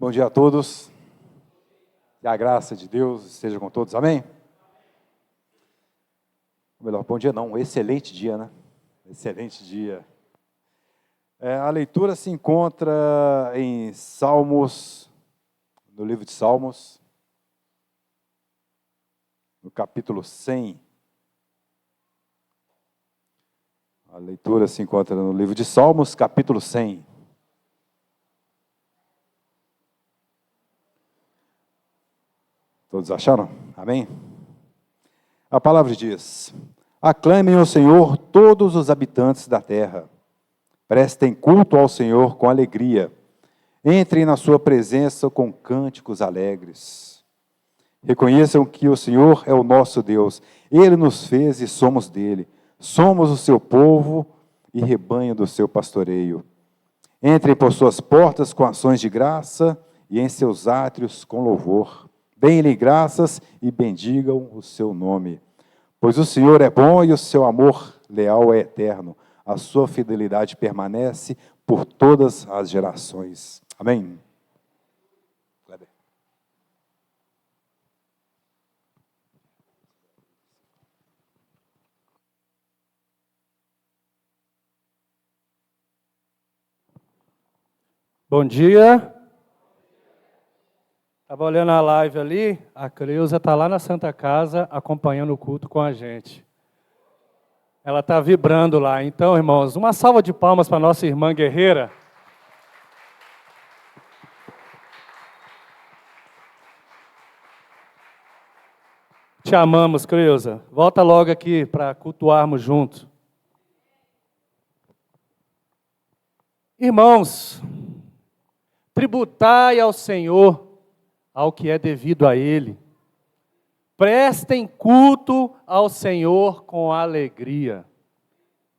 Bom dia a todos. Que a graça de Deus esteja com todos. Amém? Ou melhor, bom dia não, excelente dia, né? Excelente dia. A leitura se encontra em Salmos, no livro de Salmos, no capítulo 100. A leitura se encontra no livro de Salmos, capítulo 100. Todos acharam? Amém? A palavra diz: aclamem ao Senhor todos os habitantes da terra. Prestem culto ao Senhor com alegria. Entrem na sua presença com cânticos alegres. Reconheçam que o Senhor é o nosso Deus. Ele nos fez e somos dele. Somos o seu povo e rebanho do seu pastoreio. Entrem por suas portas com ações de graça e em seus átrios com louvor. Deem-lhe graças e bendigam o seu nome. Pois o Senhor é bom e o seu amor leal é eterno. A sua fidelidade permanece por todas as gerações. Amém? Kleber. Bom dia. Estava olhando a live ali, a Creuza está lá na Santa Casa acompanhando o culto com a gente. Ela está vibrando lá. Então, irmãos, uma salva de palmas para a nossa irmã guerreira. Te amamos, Creuza. Volta logo aqui para cultuarmos juntos. Irmãos, tributai ao Senhor ao que é devido a Ele. Prestem culto ao Senhor com alegria.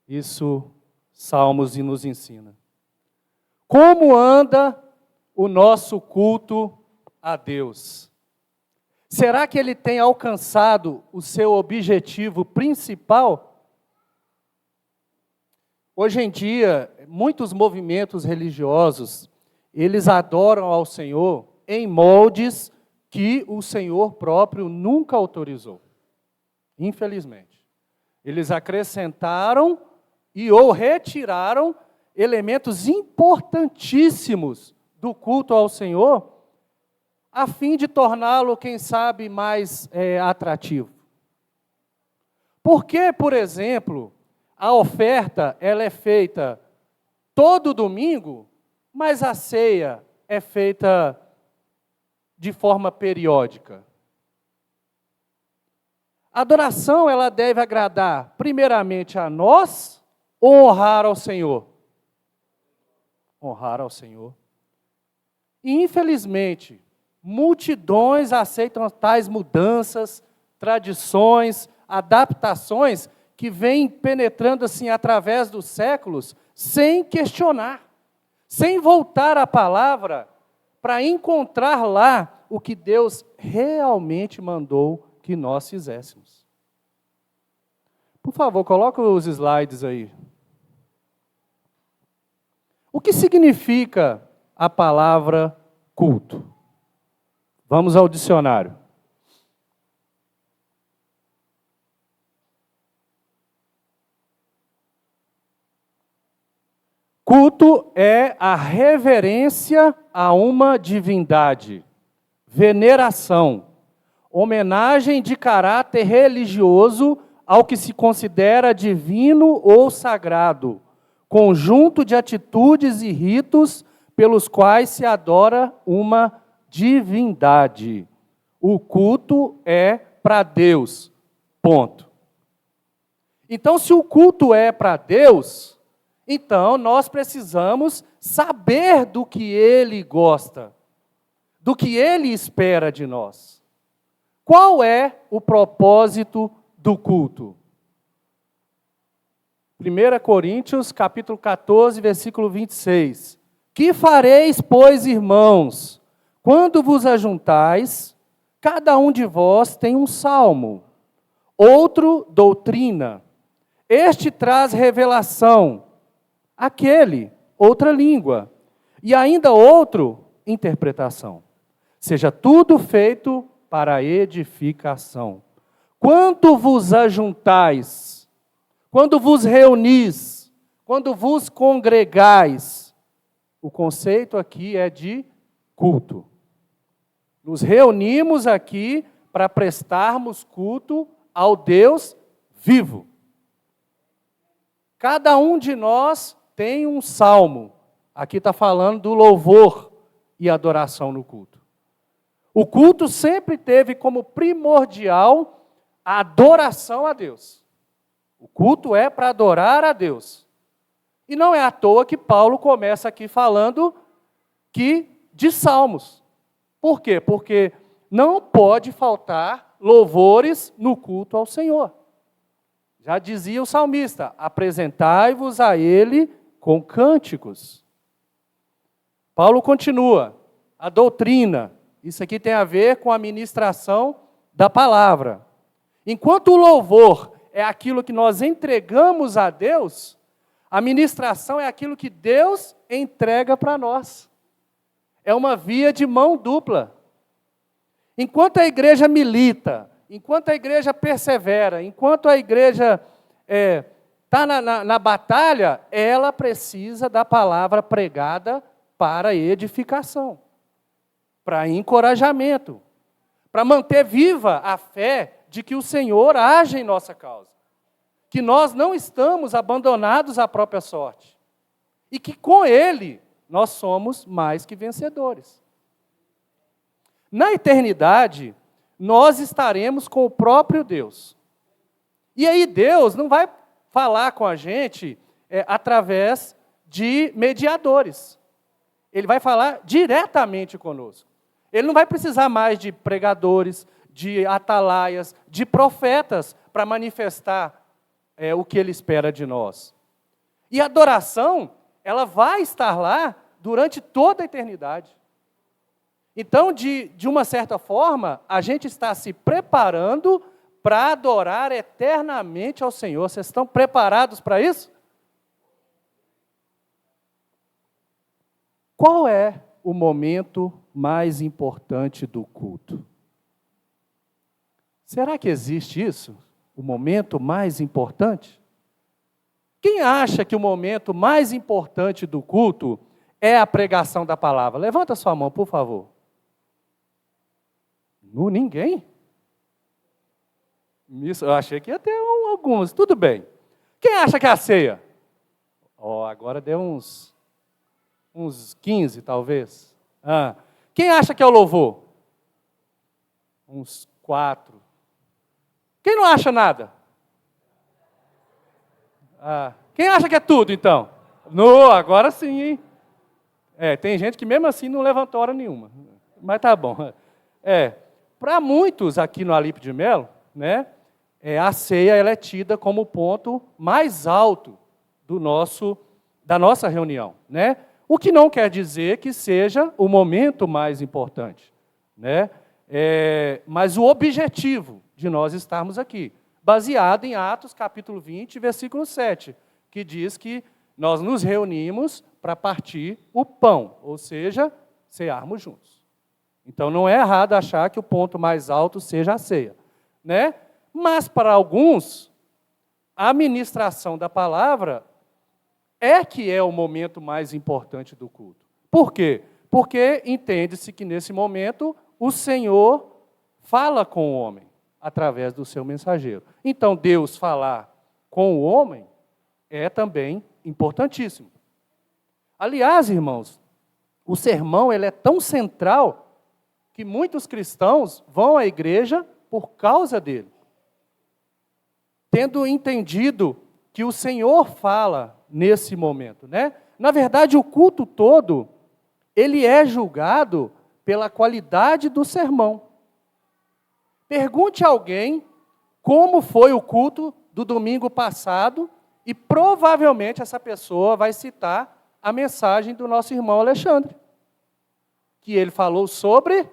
Isso Salmos nos ensina. Como anda o nosso culto a Deus? Será que ele tem alcançado o seu objetivo principal? Hoje em dia, muitos movimentos religiosos, eles adoram ao Senhor em moldes que o Senhor próprio nunca autorizou. Infelizmente. Eles acrescentaram ou retiraram elementos importantíssimos do culto ao Senhor, a fim de torná-lo, quem sabe, mais atrativo. Por que, por exemplo, a oferta ela é feita todo domingo, mas a ceia é feita de forma periódica? A adoração, ela deve agradar primeiramente a nós ou honrar ao Senhor? Honrar ao Senhor. E, infelizmente, multidões aceitam tais mudanças, tradições, adaptações que vêm penetrando assim através dos séculos, sem questionar, sem voltar à palavra, para encontrar lá o que Deus realmente mandou que nós fizéssemos. Por favor, coloca os slides aí. O que significa a palavra culto? Vamos ao dicionário. Culto é a reverência a uma divindade, veneração, homenagem de caráter religioso ao que se considera divino ou sagrado, conjunto de atitudes e ritos pelos quais se adora uma divindade. O culto é para Deus, ponto. Então, se o culto é para Deus, então, nós precisamos saber do que Ele gosta, do que Ele espera de nós. Qual é o propósito do culto? 1 Coríntios, capítulo 14, versículo 26. Que fareis, pois, irmãos, quando vos ajuntais, cada um de vós tem um salmo, outro doutrina, este traz revelação, aquele, outra língua, e ainda outro, interpretação. Seja tudo feito para a edificação. Quando vos ajuntais, quando vos reunis, quando vos congregais, o conceito aqui é de culto. Nos reunimos aqui para prestarmos culto ao Deus vivo. Cada um de nós tem um salmo. Aqui está falando do louvor e adoração no culto. O culto sempre teve como primordial a adoração a Deus. O culto é para adorar a Deus. E não é à toa que Paulo começa aqui falando de salmos. Por quê? Porque não pode faltar louvores no culto ao Senhor. Já dizia o salmista, apresentai-vos a Ele com cânticos. Paulo continua, a doutrina, isso aqui tem a ver com a ministração da palavra. Enquanto o louvor é aquilo que nós entregamos a Deus, a ministração é aquilo que Deus entrega para nós. É uma via de mão dupla. Enquanto a igreja milita, enquanto a igreja persevera, enquanto a igreja está na batalha, ela precisa da palavra pregada para edificação, para encorajamento, para manter viva a fé de que o Senhor age em nossa causa, que nós não estamos abandonados à própria sorte, e que com Ele nós somos mais que vencedores. Na eternidade, nós estaremos com o próprio Deus. E aí Deus não vai falar com a gente através de mediadores. Ele vai falar diretamente conosco. Ele não vai precisar mais de pregadores, de atalaias, de profetas para manifestar o que Ele espera de nós. E a adoração, ela vai estar lá durante toda a eternidade. Então, de uma certa forma, a gente está se preparando para adorar eternamente ao Senhor. Vocês estão preparados para isso? Qual é o momento mais importante do culto? Será que existe isso? O momento mais importante? Quem acha que o momento mais importante do culto é a pregação da palavra? Levanta sua mão, por favor. Ninguém? Isso, eu achei que ia ter alguns. Tudo bem. Quem acha que é a ceia? Agora deu uns 15, talvez. Quem acha que é o louvor? Uns 4. Quem não acha nada? Quem acha que é tudo, então? Agora sim, hein? Tem gente que mesmo assim não levantou hora nenhuma. Mas tá bom. Para muitos aqui no Alípio de Melo, né, a ceia ela é tida como o ponto mais alto da nossa reunião, né? O que não quer dizer que seja o momento mais importante, né? Mas o objetivo de nós estarmos aqui, baseado em Atos capítulo 20, versículo 7, que diz que nós nos reunimos para partir o pão, ou seja, cearmos juntos. Então, não é errado achar que o ponto mais alto seja a ceia, né? Mas, para alguns, a ministração da palavra que é o momento mais importante do culto. Por quê? Porque entende-se que, nesse momento, o Senhor fala com o homem, através do seu mensageiro. Então, Deus falar com o homem é também importantíssimo. Aliás, irmãos, o sermão ele é tão central que muitos cristãos vão à igreja por causa dele. Tendo entendido que o Senhor fala nesse momento, né? Na verdade, o culto todo, ele é julgado pela qualidade do sermão. Pergunte a alguém como foi o culto do domingo passado e provavelmente essa pessoa vai citar a mensagem do nosso irmão Alexandre, que ele falou sobre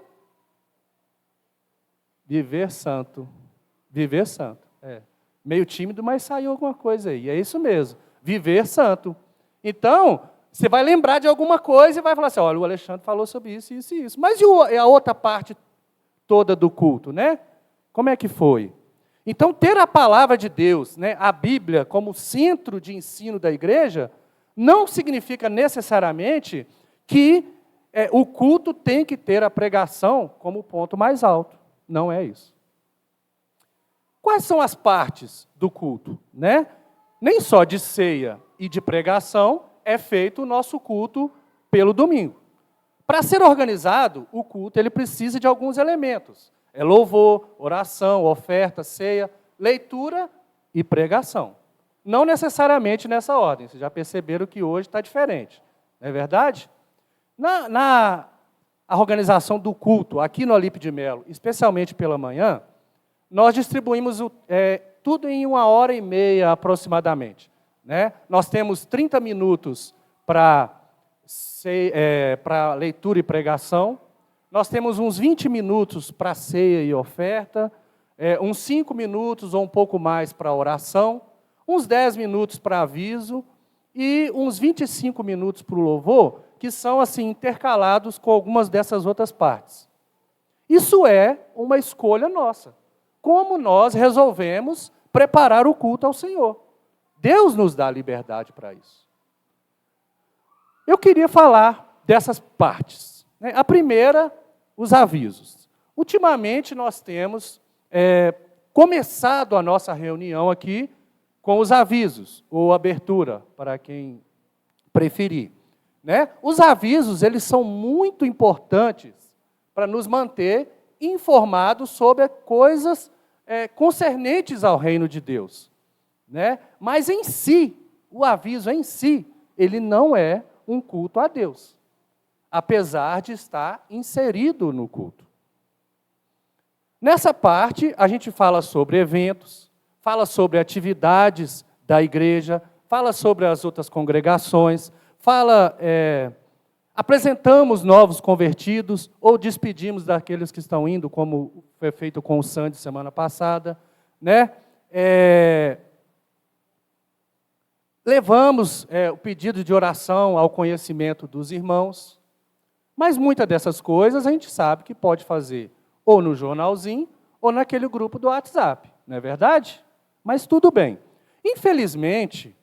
viver santo. Viver santo. Meio tímido, mas saiu alguma coisa aí. É isso mesmo. Viver santo. Então, Você vai lembrar de alguma coisa e vai falar assim, olha, o Alexandre falou sobre isso, isso e isso. Mas e a outra parte toda do culto, né? Como é que foi? Então, ter a palavra de Deus, né, a Bíblia, como centro de ensino da igreja, não significa necessariamente que o culto tem que ter a pregação como ponto mais alto. Não é isso. Quais são as partes do culto, né? Nem só de ceia e de pregação é feito o nosso culto pelo domingo. Para ser organizado, o culto ele precisa de alguns elementos. É louvor, oração, oferta, ceia, leitura e pregação. Não necessariamente nessa ordem. Vocês já perceberam que hoje está diferente. Não é verdade? Na organização do culto, aqui no Alipe de Melo, especialmente pela manhã, nós distribuímos tudo em 1h30 aproximadamente. Né? Nós temos 30 minutos para leitura e pregação, nós temos uns 20 minutos para ceia e oferta, uns 5 minutos ou um pouco mais para oração, uns 10 minutos para aviso e uns 25 minutos para o louvor, que são assim intercalados com algumas dessas outras partes. Isso é uma escolha nossa. Como nós resolvemos preparar o culto ao Senhor. Deus nos dá liberdade para isso. Eu queria falar dessas partes. Né? A primeira, os avisos. Ultimamente, nós temos começado a nossa reunião aqui com os avisos, ou abertura, para quem preferir. Né? Os avisos, eles são muito importantes para nos manter informados sobre coisas concernentes ao reino de Deus. Né? Mas em si, o aviso em si, ele não é um culto a Deus, apesar de estar inserido no culto. Nessa parte, a gente fala sobre eventos, fala sobre atividades da igreja, fala sobre as outras congregações, apresentamos novos convertidos ou despedimos daqueles que estão indo, como foi feito com o Sandy semana passada, né? Levamos o pedido de oração ao conhecimento dos irmãos, mas muitas dessas coisas a gente sabe que pode fazer ou no jornalzinho ou naquele grupo do WhatsApp, não é verdade? Mas tudo bem. Infelizmente,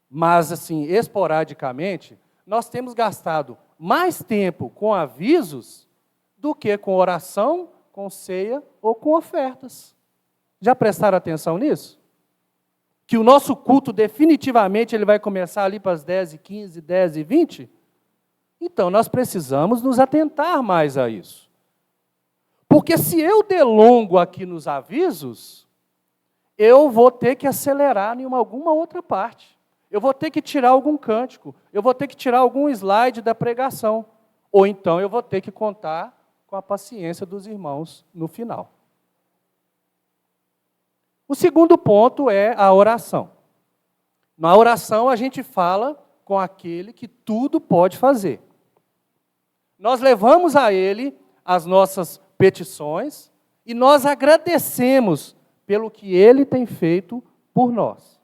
mas assim, esporadicamente, nós temos gastado mais tempo com avisos do que com oração, com ceia ou com ofertas. Já prestaram atenção nisso? Que o nosso culto definitivamente ele vai começar ali para as 10h15, 10h20? Então, nós precisamos nos atentar mais a isso. Porque se eu delongo aqui nos avisos, eu vou ter que acelerar em alguma outra parte. Eu vou ter que tirar algum cântico, eu vou ter que tirar algum slide da pregação. Ou então eu vou ter que contar com a paciência dos irmãos no final. O segundo ponto é a oração. Na oração a gente fala com aquele que tudo pode fazer. Nós levamos a Ele as nossas petições e nós agradecemos pelo que Ele tem feito por nós.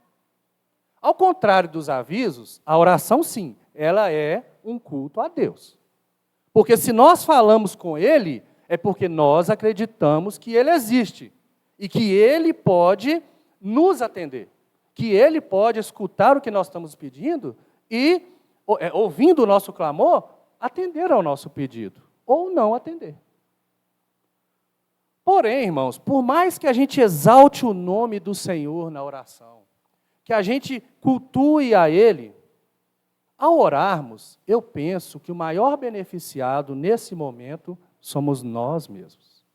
Ao contrário dos avisos, a oração sim, ela é um culto a Deus. Porque se nós falamos com Ele, é porque nós acreditamos que Ele existe e que Ele pode nos atender, que Ele pode escutar o que nós estamos pedindo e, ouvindo o nosso clamor, atender ao nosso pedido, ou não atender. Porém, irmãos, por mais que a gente exalte o nome do Senhor na oração, que a gente cultue a Ele, ao orarmos, eu penso que o maior beneficiado nesse momento somos nós mesmos.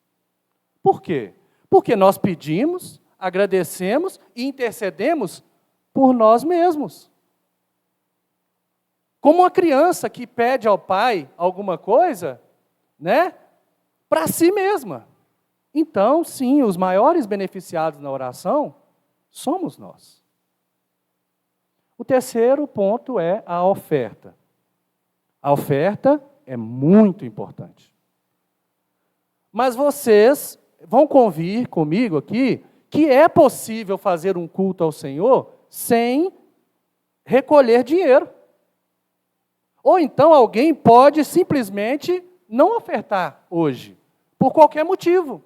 Por quê? Porque nós pedimos, agradecemos e intercedemos por nós mesmos. Como uma criança que pede ao pai alguma coisa, né, para si mesma. Então, sim, os maiores beneficiados na oração somos nós. O terceiro ponto é a oferta. A oferta é muito importante. Mas vocês vão convir comigo aqui que é possível fazer um culto ao Senhor sem recolher dinheiro. Ou então alguém pode simplesmente não ofertar hoje, por qualquer motivo.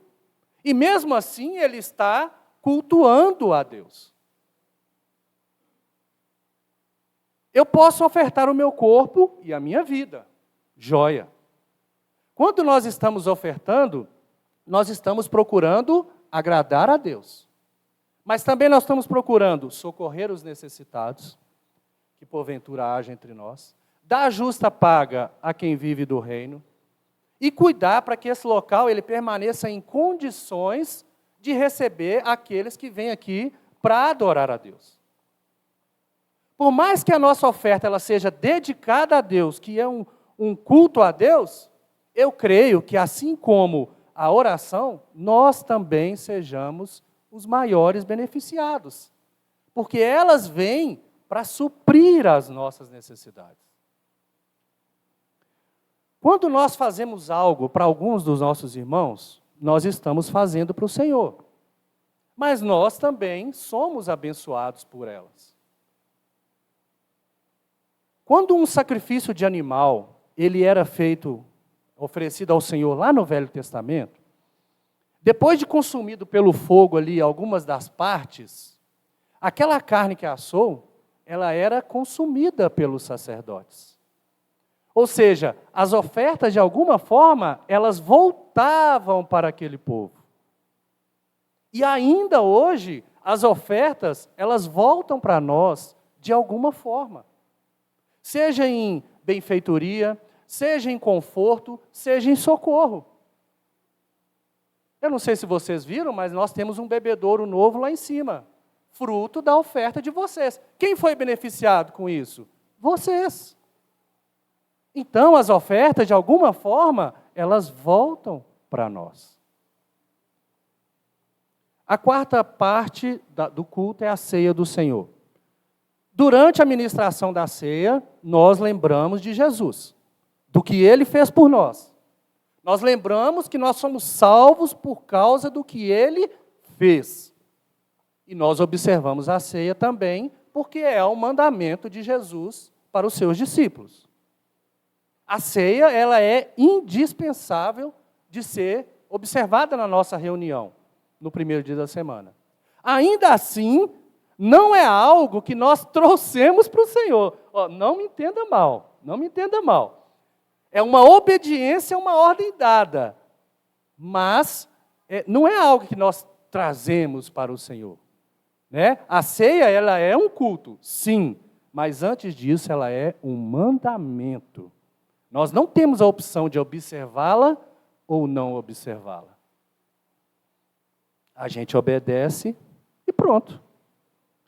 E mesmo assim ele está cultuando a Deus. Eu posso ofertar o meu corpo e a minha vida. Joia. Quando nós estamos ofertando, nós estamos procurando agradar a Deus. Mas também nós estamos procurando socorrer os necessitados, que porventura haja entre nós, dar justa paga a quem vive do reino, e cuidar para que esse local ele permaneça em condições de receber aqueles que vêm aqui para adorar a Deus. Por mais que a nossa oferta ela seja dedicada a Deus, que é um culto a Deus, eu creio que assim como a oração, nós também sejamos os maiores beneficiados. Porque elas vêm para suprir as nossas necessidades. Quando nós fazemos algo para alguns dos nossos irmãos, nós estamos fazendo para o Senhor. Mas nós também somos abençoados por elas. Quando um sacrifício de animal, ele era oferecido ao Senhor lá no Velho Testamento, depois de consumido pelo fogo ali algumas das partes, aquela carne que assou, ela era consumida pelos sacerdotes. Ou seja, as ofertas, de alguma forma, elas voltavam para aquele povo. E ainda hoje, as ofertas, elas voltam para nós de alguma forma. Seja em benfeitoria, seja em conforto, seja em socorro. Eu não sei se vocês viram, mas nós temos um bebedouro novo lá em cima, fruto da oferta de vocês. Quem foi beneficiado com isso? Vocês. Então, as ofertas, de alguma forma, elas voltam para nós. A quarta parte do culto é a ceia do Senhor. Durante a ministração da ceia, nós lembramos de Jesus, do que Ele fez por nós. Nós lembramos que nós somos salvos por causa do que Ele fez. E nós observamos a ceia também, porque é um mandamento de Jesus para os seus discípulos. A ceia, ela é indispensável de ser observada na nossa reunião, no primeiro dia da semana. Ainda assim, não é algo que nós trouxemos para o Senhor. Não me entenda mal, não me entenda mal. É uma obediência a uma ordem dada, mas não é algo que nós trazemos para o Senhor. Né? A ceia, ela é um culto, sim, mas antes disso, ela é um mandamento. Nós não temos a opção de observá-la ou não observá-la. A gente obedece e pronto.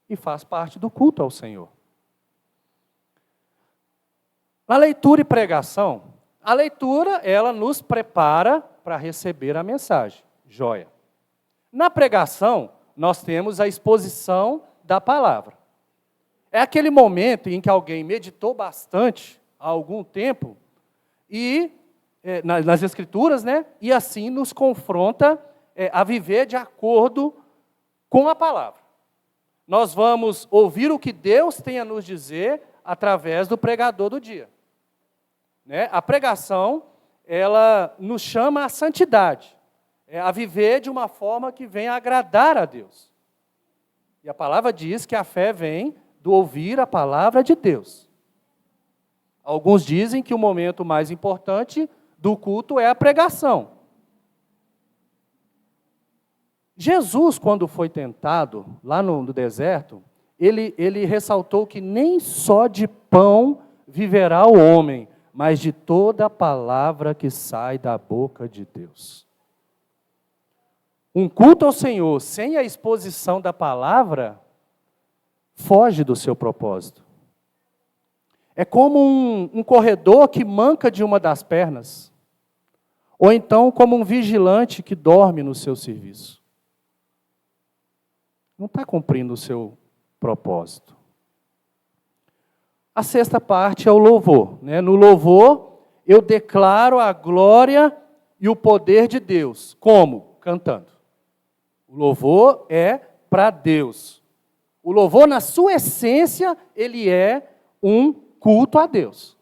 E faz parte do culto ao Senhor. Na leitura e pregação, a leitura, ela nos prepara para receber a mensagem. Joia. Na pregação, nós temos a exposição da palavra. É aquele momento em que alguém meditou bastante, há algum tempo, e nas Escrituras, né? E assim nos confronta a viver de acordo com a palavra. Nós vamos ouvir o que Deus tem a nos dizer através do pregador do dia. Né? A pregação, ela nos chama à santidade, a viver de uma forma que venha agradar a Deus. E a palavra diz que a fé vem do ouvir a palavra de Deus. Alguns dizem que o momento mais importante do culto é a pregação. Jesus, quando foi tentado, lá no deserto, ele ressaltou que nem só de pão viverá o homem, mas de toda a palavra que sai da boca de Deus. Um culto ao Senhor sem a exposição da palavra foge do seu propósito. É como um corredor que manca de uma das pernas, ou então como um vigilante que dorme no seu serviço. Não está cumprindo o seu propósito. A sexta parte é o louvor. Né? No louvor, eu declaro a glória e o poder de Deus. Como? Cantando. O louvor é para Deus. O louvor, na sua essência, ele é um culto a Deus.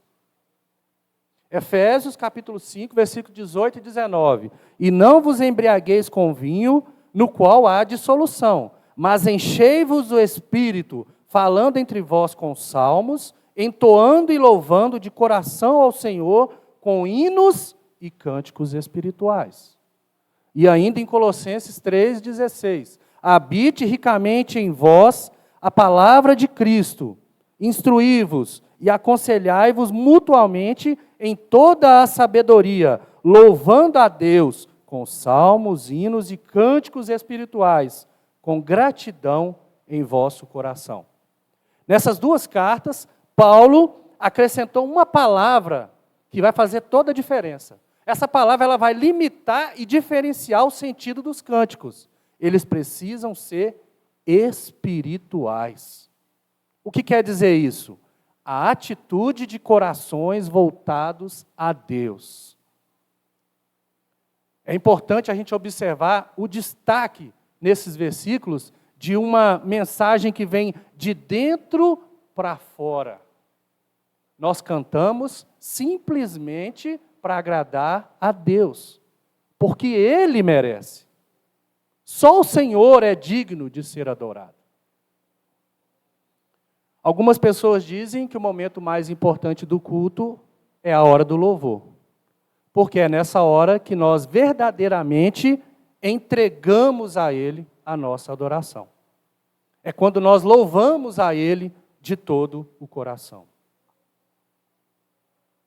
Efésios capítulo 5, versículo 18 e 19. E não vos embriagueis com vinho, no qual há dissolução, mas enchei-vos do Espírito, falando entre vós com salmos, entoando e louvando de coração ao Senhor, com hinos e cânticos espirituais. E ainda em Colossenses 3,16. Habite ricamente em vós a palavra de Cristo, instruí-vos e aconselhai-vos mutuamente em toda a sabedoria, louvando a Deus com salmos, hinos e cânticos espirituais, com gratidão em vosso coração. Nessas duas cartas, Paulo acrescentou uma palavra que vai fazer toda a diferença. Essa palavra ela vai limitar e diferenciar o sentido dos cânticos. Eles precisam ser espirituais. O que quer dizer isso? A atitude de corações voltados a Deus. É importante a gente observar o destaque nesses versículos de uma mensagem que vem de dentro para fora. Nós cantamos simplesmente para agradar a Deus, porque Ele merece. Só o Senhor é digno de ser adorado. Algumas pessoas dizem que o momento mais importante do culto é a hora do louvor, porque é nessa hora que nós verdadeiramente entregamos a Ele a nossa adoração. É quando nós louvamos a Ele de todo o coração.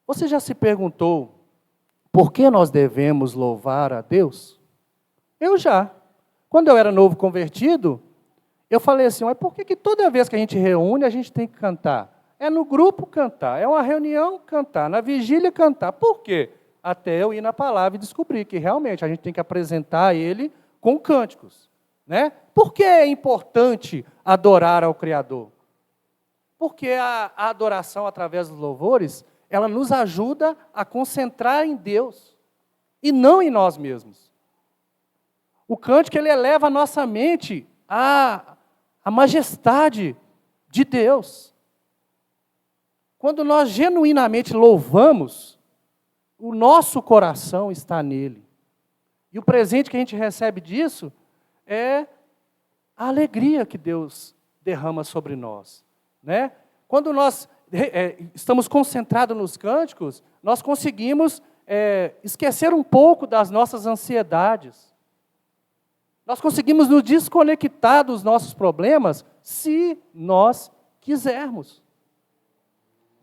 Você já se perguntou por que nós devemos louvar a Deus? Eu já. Quando eu era novo convertido, eu falei assim, mas por que toda vez que a gente reúne, a gente tem que cantar? É no grupo cantar, é uma reunião cantar, na vigília cantar. Por quê? Até eu ir na palavra e descobrir que realmente a gente tem que apresentar Ele com cânticos. Né? Por que é importante adorar ao Criador? Porque a adoração através dos louvores, ela nos ajuda a concentrar em Deus e não em nós mesmos. O cântico ele eleva a nossa mente à majestade de Deus. Quando nós genuinamente louvamos, o nosso coração está nele. E o presente que a gente recebe disso é a alegria que Deus derrama sobre nós. Né? Quando nós estamos concentrados nos cânticos, nós conseguimos esquecer um pouco das nossas ansiedades. Nós conseguimos nos desconectar dos nossos problemas, se nós quisermos.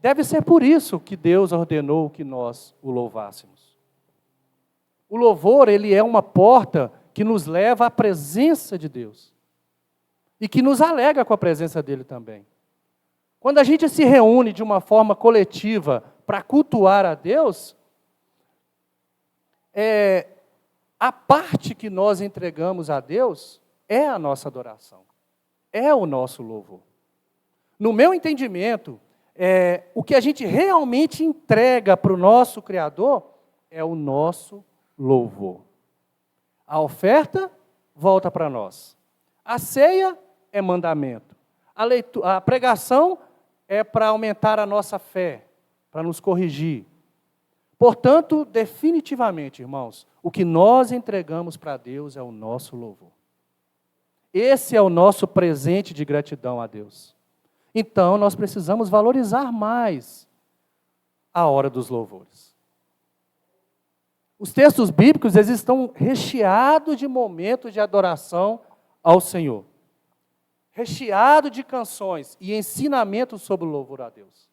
Deve ser por isso que Deus ordenou que nós o louvássemos. O louvor, ele é uma porta que nos leva à presença de Deus. E que nos alegra com a presença dele também. Quando a gente se reúne de uma forma coletiva para cultuar a Deus, a parte que nós entregamos a Deus é a nossa adoração, é o nosso louvor. No meu entendimento, o que a gente realmente entrega para o nosso Criador é o nosso louvor. A oferta volta para nós. A ceia é mandamento. A pregação é para aumentar a nossa fé, para nos corrigir. Portanto, definitivamente, irmãos, o que nós entregamos para Deus é o nosso louvor. Esse é o nosso presente de gratidão a Deus. Então, nós precisamos valorizar mais a hora dos louvores. Os textos bíblicos, eles estão recheados de momentos de adoração ao Senhor. Recheado de canções e ensinamentos sobre o louvor a Deus.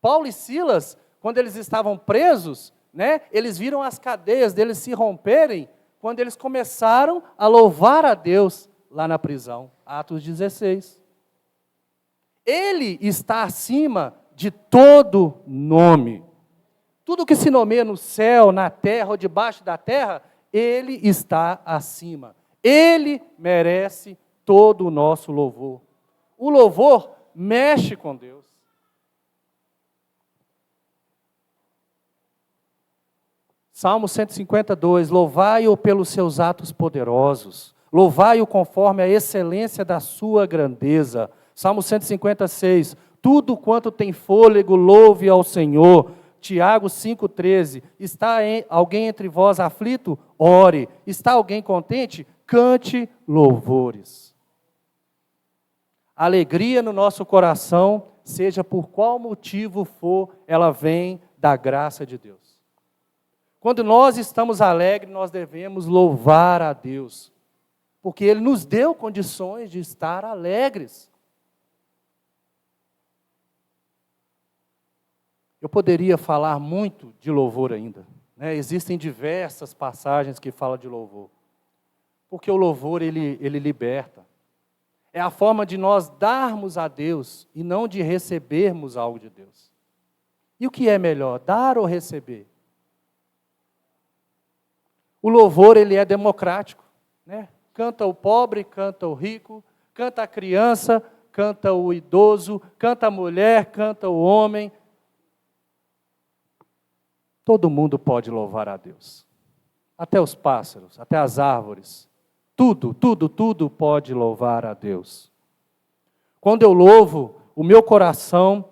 Paulo e Silas, quando eles estavam presos, né, eles viram as cadeias deles se romperem, quando eles começaram a louvar a Deus lá na prisão. Atos 16. Ele está acima de todo nome. Tudo que se nomeia no céu, na terra ou debaixo da terra, Ele está acima. Ele merece todo o nosso louvor. O louvor mexe com Deus. Salmo 152, louvai-o pelos seus atos poderosos, louvai-o conforme a excelência da sua grandeza. Salmo 156, tudo quanto tem fôlego, louve ao Senhor, Tiago 5,13, está alguém entre vós aflito? Ore. Está alguém contente? Cante louvores. Alegria no nosso coração, seja por qual motivo for, ela vem da graça de Deus. Quando nós estamos alegres, nós devemos louvar a Deus, porque Ele nos deu condições de estar alegres. Eu poderia falar muito de louvor ainda, né? Existem diversas passagens que falam de louvor, porque o louvor ele liberta. É a forma de nós darmos a Deus e não de recebermos algo de Deus. E o que é melhor, dar ou receber? O louvor ele é democrático, né? Canta o pobre, canta o rico, canta a criança, canta o idoso, canta a mulher, canta o homem. Todo mundo pode louvar a Deus. Até os pássaros, até as árvores. Tudo pode louvar a Deus. Quando eu louvo, o meu coração,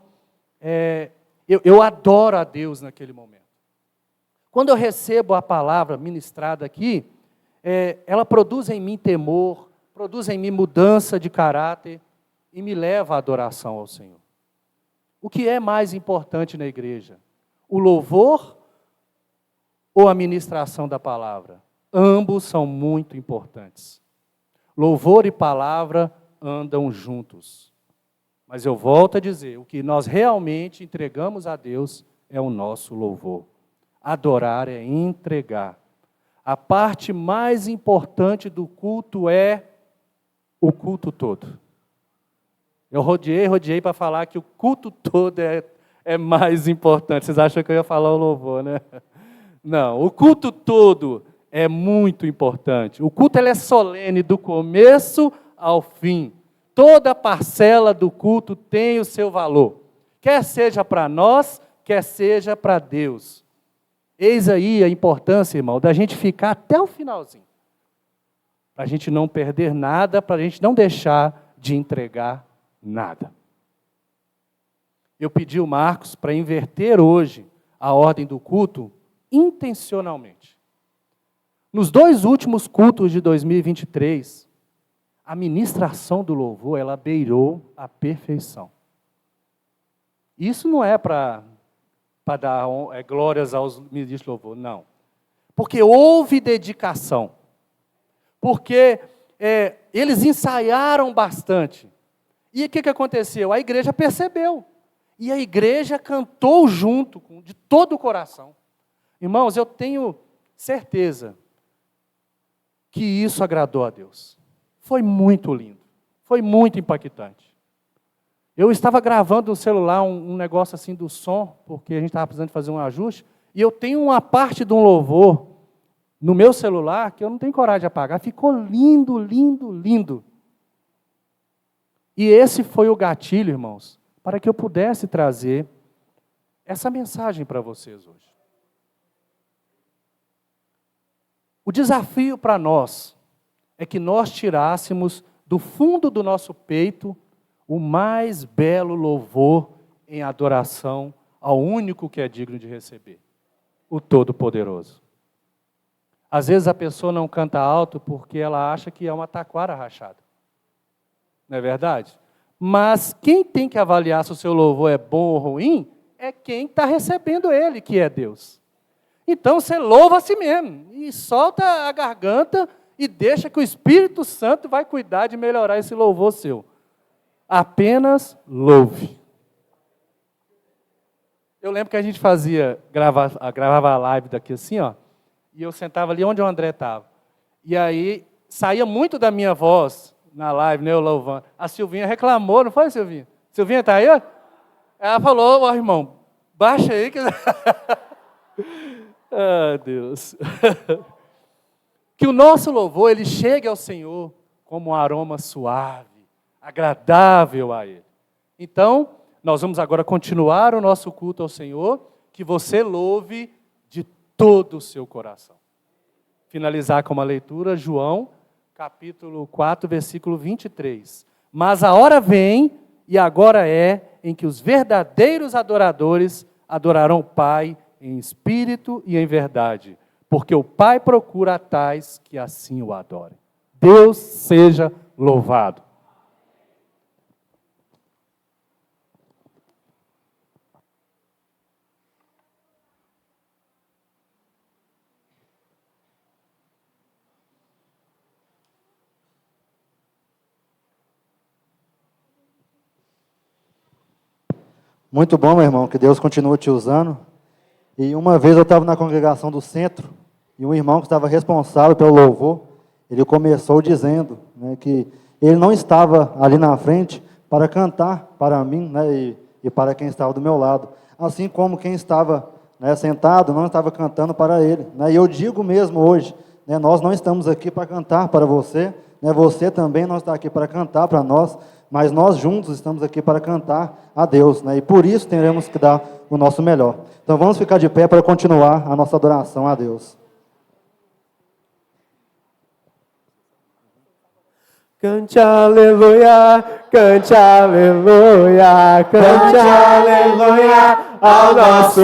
eu adoro a Deus naquele momento. Quando eu recebo a palavra ministrada aqui, ela produz em mim temor, produz em mim mudança de caráter e me leva à adoração ao Senhor. O que é mais importante na igreja? O louvor ou a ministração da palavra? Ambos são muito importantes. Louvor e palavra andam juntos. Mas eu volto a dizer, o que nós realmente entregamos a Deus é o nosso louvor. Adorar é entregar. A parte mais importante do culto é o culto todo. Eu rodeei para falar que o culto todo é mais importante. Vocês acham que eu ia falar o louvor, né? Não, o culto todo é muito importante. O culto ele é solene do começo ao fim. Toda parcela do culto tem o seu valor. Quer seja para nós, quer seja para Deus. Eis aí a importância, irmão, da gente ficar até o finalzinho. Para a gente não perder nada, para a gente não deixar de entregar nada. Eu pedi o Marcos para inverter hoje a ordem do culto intencionalmente. Nos 2 últimos cultos de 2023, a ministração do louvor, ela beirou a perfeição. Isso não é para dar glórias aos ministros de louvor, não. Porque houve dedicação. Porque eles ensaiaram bastante. E o que aconteceu? A igreja percebeu. E a igreja cantou junto, de todo o coração. Irmãos, eu tenho certeza que isso agradou a Deus. Foi muito lindo. Foi muito impactante. Eu estava gravando no celular um negócio assim do som, porque a gente estava precisando fazer um ajuste, e eu tenho uma parte de um louvor no meu celular que eu não tenho coragem de apagar. Ficou lindo, lindo, lindo. E esse foi o gatilho, irmãos, para que eu pudesse trazer essa mensagem para vocês hoje. O desafio para nós é que nós tirássemos do fundo do nosso peito o mais belo louvor em adoração ao único que é digno de receber, o Todo-Poderoso. Às vezes a pessoa não canta alto porque ela acha que é uma taquara rachada. Não é verdade? Mas quem tem que avaliar se o seu louvor é bom ou ruim é quem está recebendo ele, que é Deus. Então você louva a si mesmo e solta a garganta e deixa que o Espírito Santo vai cuidar de melhorar esse louvor seu. Apenas louve. Eu lembro que a gente gravava a live daqui assim, ó, e eu sentava ali onde o André estava. E aí saía muito da minha voz na live, né, eu louvando. A Silvinha reclamou, não foi, Silvinha? Silvinha está aí? Ela falou, ó, irmão, baixa aí que... Ah, Deus. Que o nosso louvor, ele chegue ao Senhor como um aroma suave, agradável a Ele. Então, nós vamos agora continuar o nosso culto ao Senhor, que você louve de todo o seu coração. Finalizar com uma leitura, João, capítulo 4, versículo 23. Mas a hora vem, e agora é, em que os verdadeiros adoradores adorarão o Pai em espírito e em verdade, porque o Pai procura a tais que assim o adorem. Deus seja louvado. Muito bom, meu irmão, que Deus continue te usando. E uma vez eu estava na congregação do centro, e um irmão que estava responsável pelo louvor, ele começou dizendo, né, que ele não estava ali na frente para cantar para mim, né, e para quem estava do meu lado, assim como quem estava, né, sentado não estava cantando para ele. Né, e eu digo mesmo hoje, né, nós não estamos aqui para cantar para você, né, você também não está aqui para cantar para nós, mas nós juntos estamos aqui para cantar a Deus, né? E por isso teremos que dar o nosso melhor. Então vamos ficar de pé para continuar a nossa adoração a Deus. Cante aleluia, cante aleluia, cante aleluia ao nosso